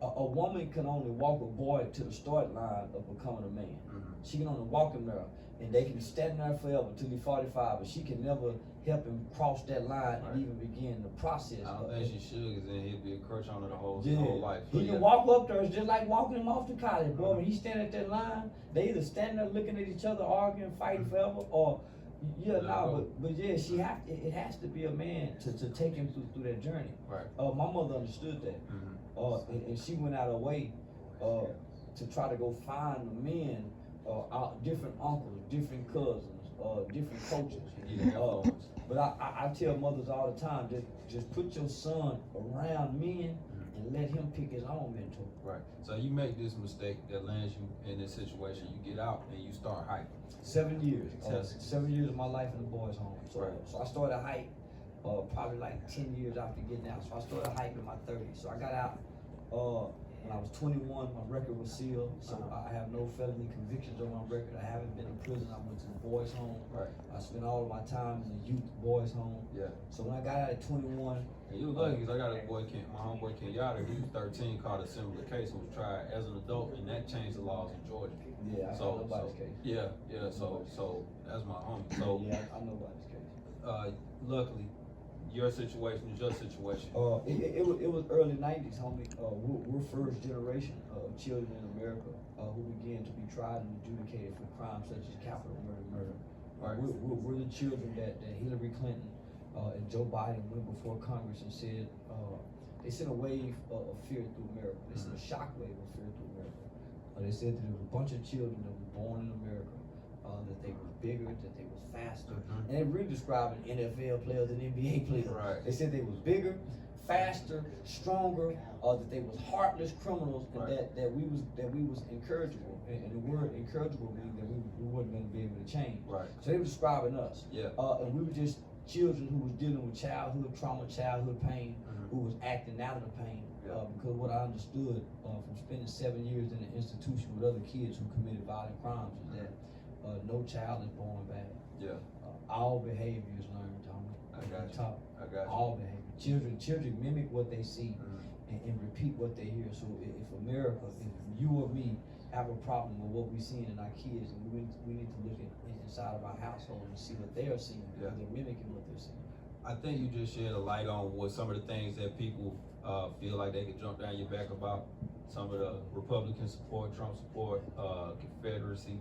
a woman can only walk a boy to the start line of becoming a man. She can only walk him there, and they can stand there forever till he's 45, but she can never help him cross that line and even begin the process. I don't think she should, because then he'll be a crutch on her the whole life. So He can walk up there, it's just like walking him off to college, boy. When he stand at that line, they either standing there looking at each other, arguing, fighting forever, or but yeah, it has to be a man to take him through that journey. Right. My mother understood that, and she went out of her way to try to go find the men, different uncles, different cousins, different coaches. But I tell mothers all the time, just put your son around men and let him pick his own mentor. Right. So you make this mistake that lands you in this situation. You get out and you start hiking. 7 years. 7 years of my life in the boys' home. So I started hike probably like 10 years after getting out. So I started hiking in my 30s. So I got out when I was 21. My record was sealed. So I have no felony convictions on my record. I haven't been in prison. I went to the boys' home. Right. I spent all of my time in the youth boys' home. Yeah. So when I got out at 21. And you was lucky, because I got a boy, my homeboy Kenyatta, he was 13, caught a similar case and was tried as an adult, and that changed the laws in Georgia. Yeah, I know about this case. Yeah, so that's my homie. So yeah, I know about this case. Luckily, your situation is your situation. It was early 90s, homie. We're first generation of children in America who began to be tried and adjudicated for crimes such as capital murder. Right. We're the children that Hillary Clinton and Joe Biden went before Congress and said, they sent a wave of fear through America. They sent a shock wave of fear through America. They said that there was a bunch of children that were born in America, that they were bigger, that they was faster. And they really describing NFL players and NBA players. Right. They said they was bigger, faster, stronger, that they was heartless criminals, and that we was incorrigible. And the word incorrigible means that we wasn't going to be able to change. Right. So they were describing us. Yeah. And we were just children who was dealing with childhood trauma, childhood pain, who was acting out of the pain. Because what I understood from spending 7 years in an institution with other kids who committed violent crimes is that no child is born bad. Yeah. All behavior is learned, Tommy. I got you. I got you. All behavior. Children mimic what they see and repeat what they hear. So if America, if you or me have a problem with what we're seeing in our kids, and we need to look inside of our household and see what they are seeing. They're mimicking what they're seeing. I think you just shed a light on what some of the things that people feel like they could jump down your back about. Some of the Republican support, Trump support, Confederacy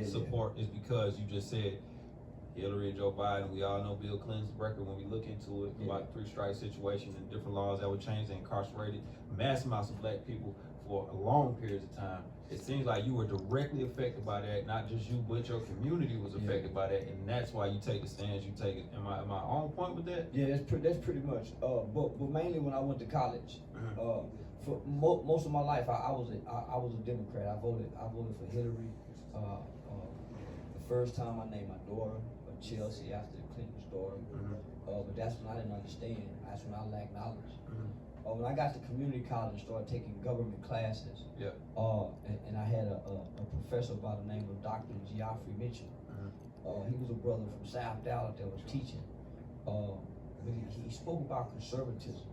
support is because you just said Hillary and Joe Biden. We all know Bill Clinton's record when we look into it about the 3-strike situation and different laws that would change and incarcerated mass amounts of black people for a long periods of time. It seems like you were directly affected by that, not just you, but your community was affected by that, and that's why you take the stands you take. Am I on point with that? Yeah, that's pretty much. But mainly when I went to college, for most of my life, I was a Democrat. I voted for Hillary. The first time I named my daughter Chelsea after Clinton's daughter. But that's when I didn't understand. That's when I lacked knowledge. When I got to community college and started taking government classes, and I had a professor by the name of Dr. Geoffrey Mitchell. He was a brother from South Dallas that was teaching. But he spoke about conservatism.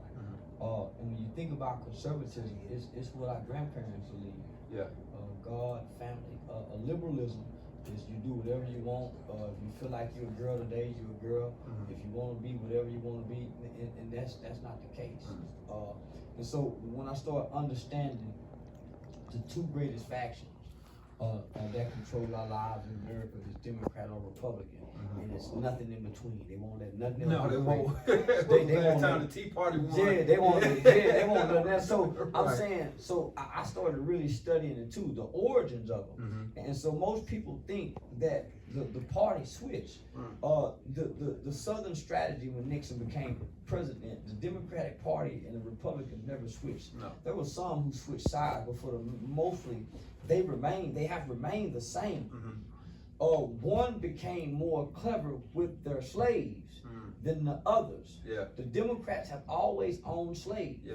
And when you think about conservatism, it's what our grandparents believed. God, family. Liberalism is you do whatever you want. If you feel like you're a girl today, you're a girl. If you want to be whatever you want to be, and that's not the case. And so when I start understanding the two greatest factions that control our lives in America is Democrat or Republican, and it's nothing in between. They won't let nothing else. No, they won't. They won't. Time the Tea Party won. Yeah, they won't. They won't do that. So I'm saying, so I started really studying it too, the origins of them. And so most people think that the party switched. The Southern strategy when Nixon became president, the Democratic Party and the Republicans never switched. No. There were some who switched sides, but for the mostly they have remained the same. One became more clever with their slaves than the others. The Democrats have always owned slaves.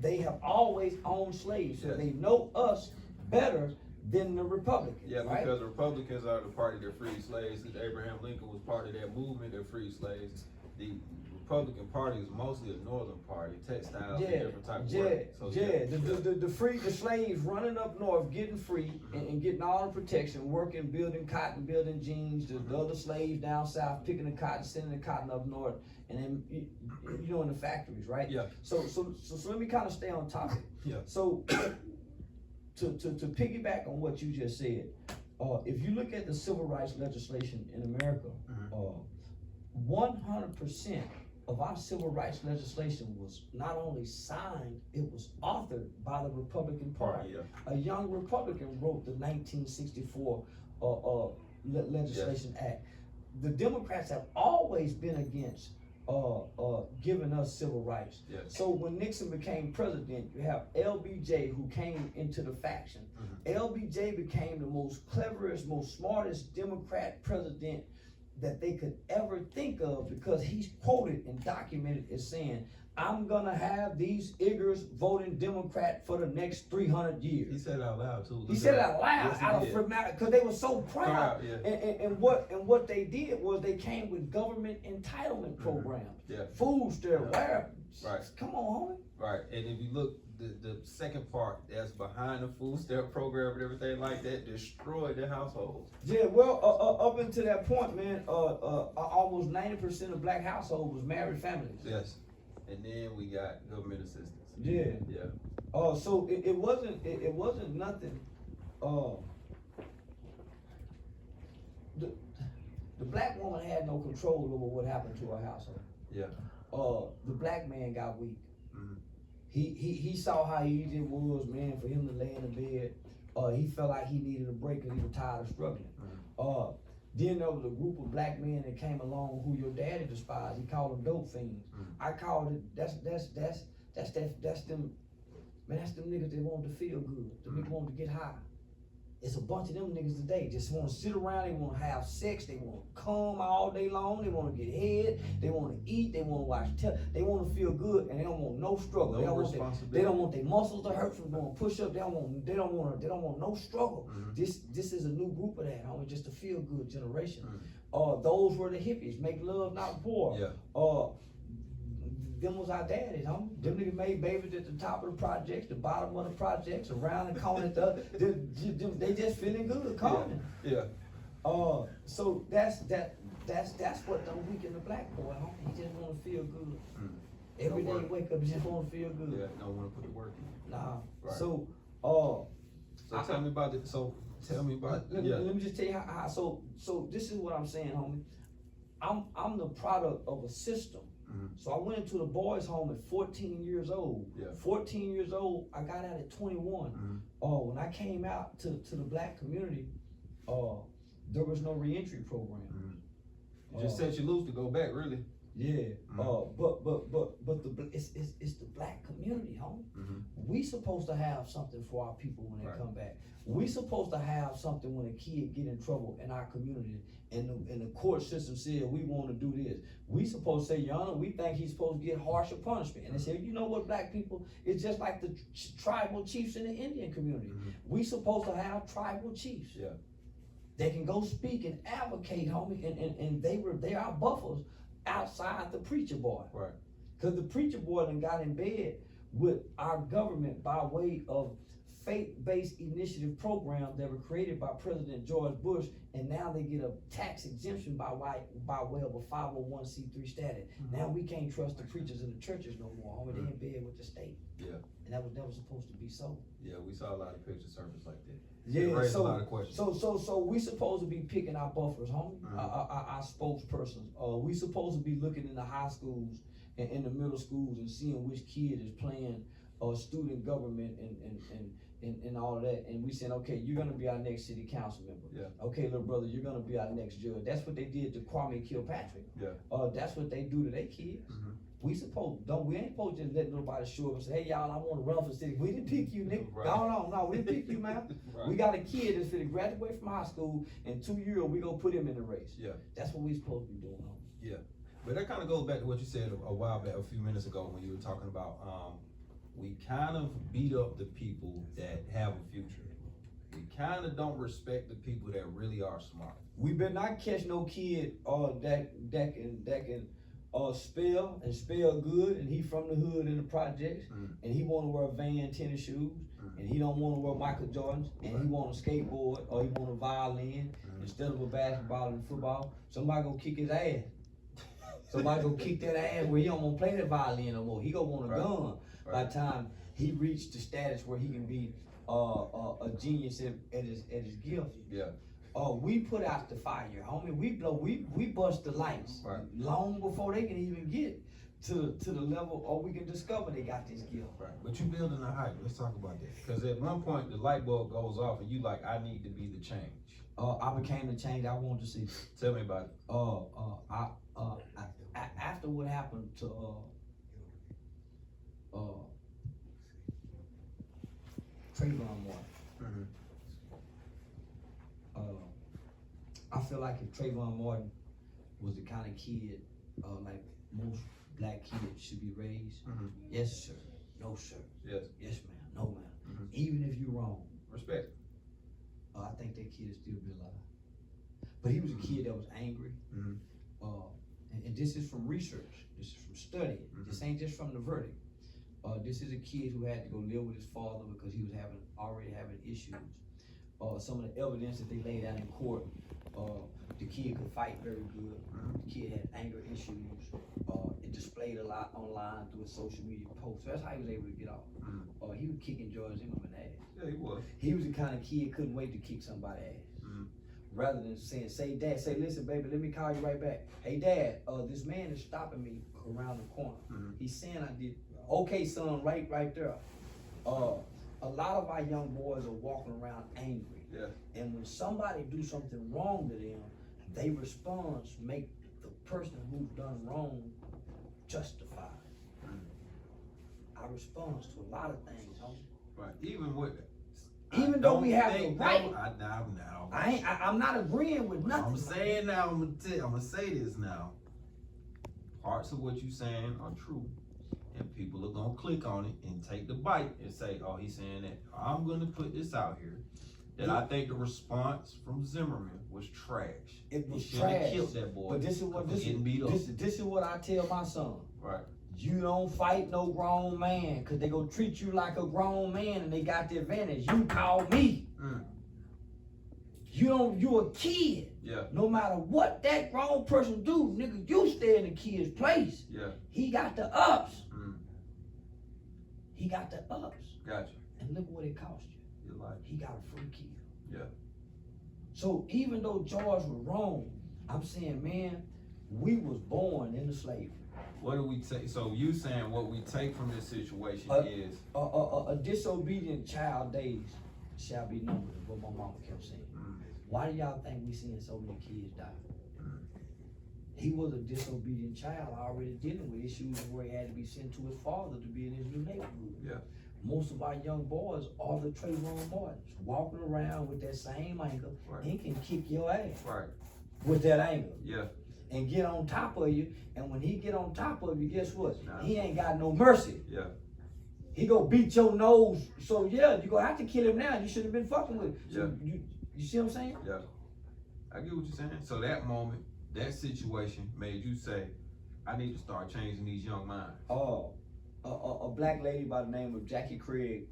They have always owned slaves, so they know us better than the Republicans. Because the Republicans are the party that freed slaves. Abraham Lincoln was part of that movement that freed slaves. The Republican Party is mostly a northern party, textiles and different types of work. So, the slaves running up north, getting free and getting all the protection, working, building cotton, building jeans. The other slaves down south picking the cotton, sending the cotton up north, and then in the factories, right? Yeah. So let me kind of stay on topic. Yeah. So to piggyback on what you just said, if you look at the civil rights legislation in America, 100% of our civil rights legislation was not only signed, it was authored by the Republican Party. Yeah. A young Republican wrote the 1964 Legislation Act. The Democrats have always been against giving us civil rights. Yeah. So when Nixon became president, you have LBJ who came into the faction. LBJ became the most cleverest, most smartest Democrat president that they could ever think of, because he's quoted and documented as saying, I'm gonna have these Iggers voting Democrat for the next 300 years. He said it out loud too. He said it out loud, Yes, because they were so proud. Yeah. And what they did was they came with government entitlement programs. Yeah. Food stamps, Right. Come on, homie. Right. And if you look, the second part that's behind the food stamp program and everything like that destroyed the households. Yeah, well, up until that point, man, almost 90% of black households was married families. Yes. And then we got government assistance. Yeah. Yeah. So it wasn't nothing. The black woman had no control over what happened to her household. Yeah. The black man got weak. He saw how easy it was, man, for him to lay in the bed. He felt like he needed a break because he was tired of struggling. Then there was a group of black men that came along who your daddy despised. He called them dope fiends. I called it, that's them, man, that's them niggas that wanted to feel good. The niggas wanted to get high. It's a bunch of them niggas today just want to sit around, they want to have sex, they want to come all day long, they want to get head, they want to eat, they want to watch they want to feel good, and they don't want no struggle. They don't want their muscles to hurt from doing push-up. They don't want no struggle. This is a new group of that, homie, just a feel good generation. Those were the hippies, make love not war. Them was our daddies, homie. Them niggas made babies at the top of the projects, the bottom of the projects, around the corner at the other. They just feeling good, calling. So that's what don't weaken the black boy, homie. He just want to feel good. Every day wake up, just want to feel good. Yeah, don't want to put the work in. Nah. Right. So tell me about it. So tell me about. Let me just tell you how. So this is what I'm saying, homie. I'm the product of a system. So I went into the boys' home at 14 years old. 14 years old, I got out at 21. When I came out to the black community, there was no reentry program. You just set you loose to go back, really. Yeah. But it's the black community, homie. We supposed to have something for our people when they come back. We supposed to have something when a kid get in trouble in our community and the court system said we want to do this. We supposed to say, Your Honor, we think he's supposed to get harsher punishment. And they said, you know what, black people, it's just like the tribal chiefs in the Indian community. We supposed to have tribal chiefs. They can go speak and advocate, homie, and they are buffers outside the preacher boy. Because the preacher boy done got in bed with our government by way of faith-based initiative programs that were created by President George Bush, and now they get a tax exemption by way of a 501c3 status. Now we can't trust the preachers in the churches no more, homie. They in bed with the state. And that was never supposed to be so. We saw a lot of pictures surface like that. So a lot of questions. So we supposed to be picking our buffers, homie, our spokespersons. We supposed to be looking in the high schools and in the middle schools and seeing which kid is playing student government and all of that, and we said, okay, you're gonna be our next city council member. Okay, little brother, you're gonna be our next judge. That's what they did to Kwame Kilpatrick. That's what they do to their kids. We ain't supposed to just let nobody show up and say, hey y'all, I want to run for city. We didn't pick you, nigga. No, we didn't pick you, man. We got a kid that's gonna graduate from high school, in 2 years we gonna put him in the race. That's what we supposed to be doing, homie. But that kind of goes back to what you said a while back, a few minutes ago, when you were talking about we kind of beat up the people that have a future. We kind of don't respect the people that really are smart. We better not catch no kid that can spell and spell good, and he from the hood in the projects, and he want to wear Van tennis shoes, and he don't want to wear Michael Jordans, and he want a skateboard or he want a violin instead of a basketball and football, somebody gonna kick his ass. Somebody gonna kick that ass where he don't want to play that violin no more. He gonna want a gun by the time he reached the status where he can be a genius at his gift. Yeah. We put out the fire, homie. We bust the lights long before they can even get to the level, or we can discover they got this gift. Right. But you building a hype. Let's talk about that. Because at one point the light bulb goes off, and you like, I need to be the change. I became the change I wanted to see. Tell me about it. After what happened to Trayvon Martin. I feel like if Trayvon Martin was the kind of kid like most black kids should be raised, yes sir, no sir, yes ma'am, no ma'am, even if you're wrong, respect. I think that kid would still be alive. But he was a kid that was angry, and this is from research, this is from study, this ain't just from the verdict. This is a kid who had to go live with his father because he was already having issues. Some of the evidence that they laid out in court, the kid could fight very good. The kid had anger issues. It displayed a lot online through his social media posts. So that's how he was able to get off. He was kicking George Zimmerman ass. Yeah, he was. He was the kind of kid couldn't wait to kick somebody's ass. Rather than saying, Dad, listen, baby, let me call you right back. Hey, Dad, this man is stopping me around the corner. He's saying I did. Okay, son, right there. A lot of our young boys are walking around angry. Yeah. And when somebody do something wrong to them, they respond make the person who's done wrong justified. I respond to a lot of things, homie. Right. Even though we have the right. I'm not agreeing with nothing. I'm saying now, I'm gonna say this now. Parts of what you're saying are true. And people are gonna click on it and take the bite and say, oh, he's saying that. I'm gonna put this out here. That I think the response from Zimmerman was trash. It was he trash. Have killed that boy. But this is what I tell my son. Right. You don't fight no grown man, cause they gonna treat you like a grown man and they got the advantage. You call me. You a kid. Yeah. No matter what that grown person do, nigga, you stay in the kid's place. Yeah. He got the ups. He got the ups. Gotcha. And look what it cost you. Your life. He got a free kill. Yeah. So even though George was wrong, I'm saying, man, we was born into slavery. What do we take? So you saying what we take from this situation is a disobedient child days shall be numbered. Is what my mama kept saying. Why do y'all think we seeing so many kids die? He was a disobedient child, already dealing with issues where he had to be sent to his father to be in his new neighborhood. Yeah. Most of our young boys are the Trayvon Martins, walking around with that same anger. He can kick your ass with that anger. Yeah. And get on top of you. And when he get on top of you, guess what? He ain't got no mercy. Yeah. He gonna beat your nose. So yeah, you gonna have to kill him now. You should have been fucking with him. So you see what I'm saying? Yeah. I get what you're saying. So that moment, that situation made you say, I need to start changing these young minds. A black lady by the name of Jackie Craig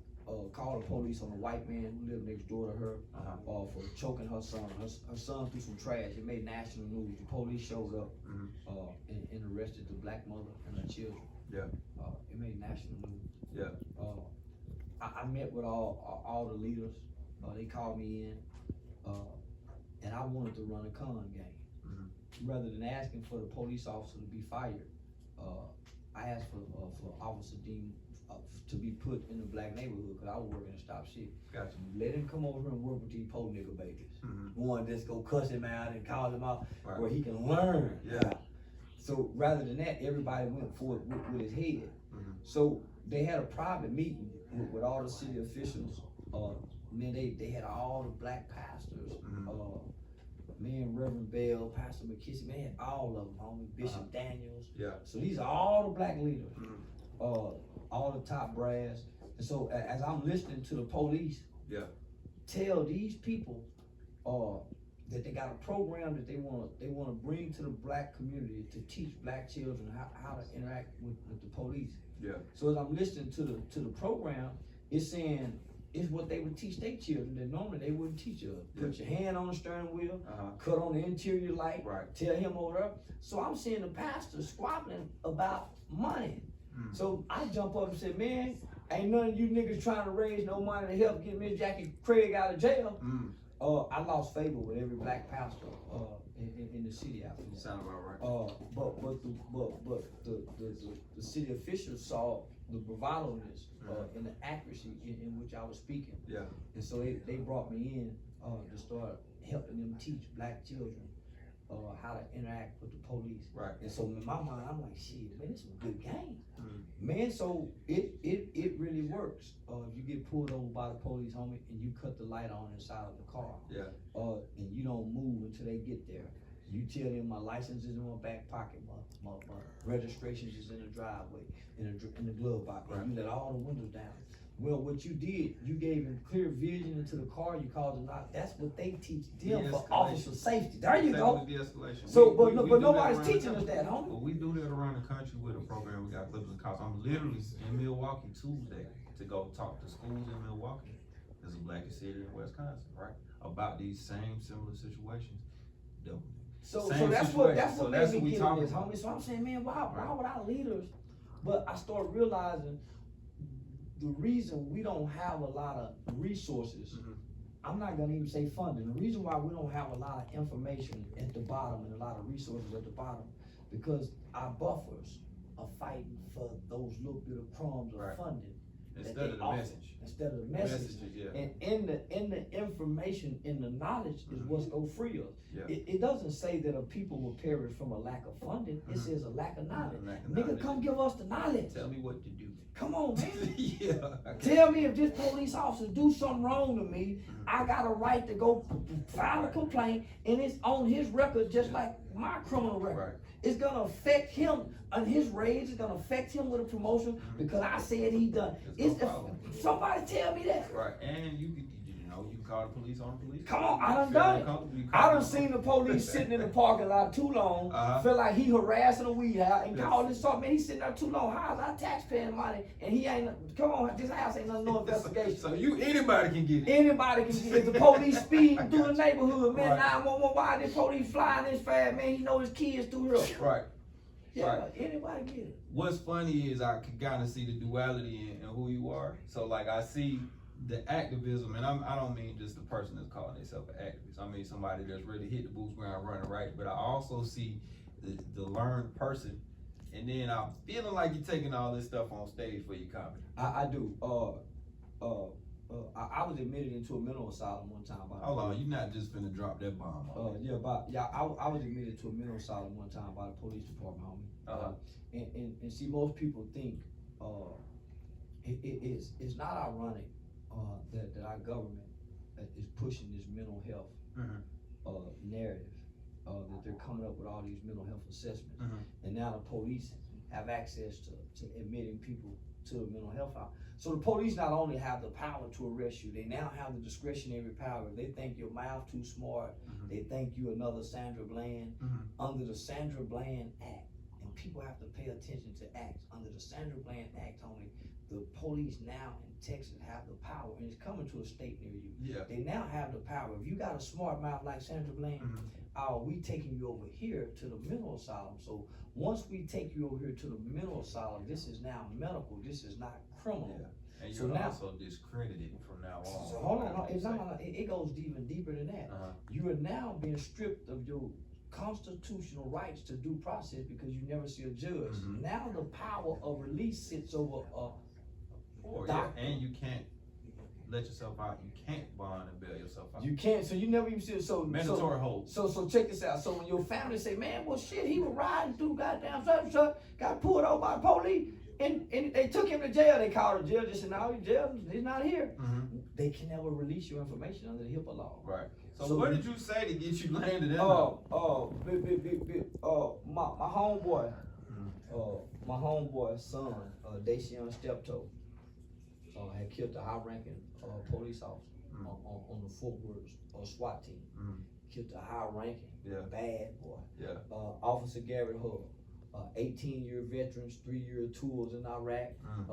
called the police on a white man who lived next door to her for choking her son. Her son threw some trash. It made national news. The police showed up and arrested the black mother and her children. Yeah. It made national news. Yeah. I met with all the leaders. They called me in, and I wanted to run a con game. Rather than asking for the police officer to be fired, I asked for Officer Dean to be put in the black neighborhood because I was working to stop shit. Gotcha. Let him come over here and work with these po nigga babies. One just go cuss him out and call him out where he can learn. Yeah. So rather than that, everybody went for it with his head. So they had a private meeting with all the city officials. Man, they had all the black pastors. Me and Reverend Bell, Pastor McKissick, they had all of them, homie. Bishop Daniels. Yeah. So these are all the black leaders, all the top brass. And so as I'm listening to the police, tell these people that they got a program that they wanna bring to the black community to teach black children how to interact with the police. Yeah. So as I'm listening to the program, it's saying it's what they would teach their children that normally they wouldn't teach us. Put your hand on the steering wheel, cut on the interior light, tell him over there. So I'm seeing the pastor squabbling about money. So I jump up and say, man, ain't none of you niggas trying to raise no money to help get Miss Jackie Craig out of jail. I lost favor with every black pastor in the city after that. Sound about right. But the city officials saw the bravado in this, and the accuracy in which I was speaking. Yeah. And so they brought me in to start helping them teach black children how to interact with the police. Right. And so in my mind, I'm like, shit, man, it's a good game. Man, so it really works. If you get pulled over by the police, homie, and you cut the light on inside of the car, and you don't move until they get there, you tell them my license is in my back pocket, my registration is in the driveway, in the glove pocket, and you let all the windows down. Well, what you did, you gave him clear vision into the car, you caused him not, that's what they teach them for officer safety. There you go. De-escalation. So, but nobody's teaching us that, homie. Well, we do that around the country with a program we got Clippers and Cops. I'm literally in Milwaukee Tuesday to go talk to schools in Milwaukee. There's a blackest city in Wisconsin, right? About these same similar situations. So that's what made me get in this, homie. So I'm saying, man, why would our leaders? But I started realizing the reason we don't have a lot of resources, I'm not gonna even say funding. The reason why we don't have a lot of information at the bottom and a lot of resources at the bottom, because our buffers are fighting for those little bit of crumbs of funding. Instead of the message. Instead of the message. And in the information, in the knowledge is what's gonna free us. It doesn't say that a people will perish from a lack of funding. It says a lack of knowledge. Nigga, come give us the knowledge. Tell me what to do. Come on, man. Tell me if this police officer do something wrong to me, I got a right to go file a complaint, and it's on his record just like my criminal record. It's gonna affect him on his raise. It's gonna affect him with a promotion because I said he done. Somebody tell me that. Right, and you can call the police on the police. Come on, I done it. I done seen the police sitting in the parking lot too long, feel like he harassing a weed house, and call this up, man, he sitting there too long. How's our taxpaying money? And he ain't, come on, this house ain't no investigation. So anybody can get it. Anybody can get it. If the police speeding through the neighborhood, man, 911, why this police flying this fast, man, he know his kids through here. Right. Yeah, anybody get it. What's funny is I can kind of see the duality in who you are. So like I see the activism, and I don't mean just the person that's calling themselves an activist. I mean somebody that's really hit the boots ground running, right? But I also see the learned person, and then I'm feeling like you're taking all this stuff on stage for your comedy. I do. I was admitted into a mental asylum one time. Hold on, you're not just finna drop that bomb. I was admitted to a mental asylum one time by the police department, homie. And see, most people think it's not ironic that our government is pushing this mental health narrative, that they're coming up with all these mental health assessments, and now the police have access to admitting people to a mental health house. So the police not only have the power to arrest you, they now have the discretionary power. If they think your mouth too smart, they think you another Sandra Bland, under the Sandra Bland Act, and people have to pay attention to acts. Under the Sandra Bland Act, only the police now in Texas have the power, and it's coming to a state near you. They now have the power. If you got a smart mouth like Sandra Bland, we taking you over here to the mental asylum. So once we take you over here to the mental asylum, this is now medical. This is not criminal. And you're also discredited from now on. So hold on, it goes even deeper than that. You are now being stripped of your constitutional rights to due process because you never see a judge. Now the power of release sits over a doctor. And you can't let yourself out. You can't bond and bail yourself out. You can't, so you never even see it. So mandatory hold. So check this out. So when your family say, man, well shit, he was riding through goddamn such and such, got pulled over by the police, and they took him to jail. They called the jail, just said, no, he's jail, he's not here. They can never release your information under the HIPAA law. Right. So what did you say to get you landed in? My homeboy's son, Dacian Steptoe, had killed a high-ranking police officer on the Fort Worth SWAT team. killed a high ranking, bad boy. Yeah. Officer Garrett Hull, 18-year veterans, 3-year tours in Iraq.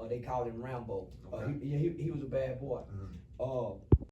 They called him Rambo. Okay. He was a bad boy.